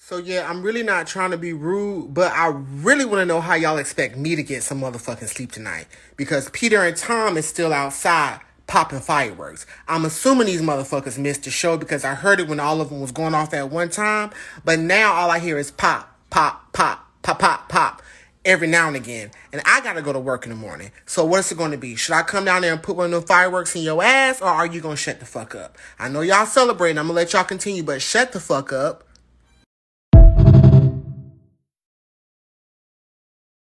So yeah, I'm really not trying to be rude, but I really want to know how y'all expect me to get some motherfucking sleep tonight. Because Peter and Tom is still outside popping fireworks. I'm assuming these motherfuckers missed the show because I heard it when all of them was going off at one time. But now all I hear is pop, pop, pop, pop, pop, pop every now and again. And I gotta go to work in the morning. So what's it gonna be? Should I come down there and put one of them fireworks in your ass, or are you gonna shut the fuck up? I know y'all celebrating. I'm gonna let y'all continue, but shut the fuck up.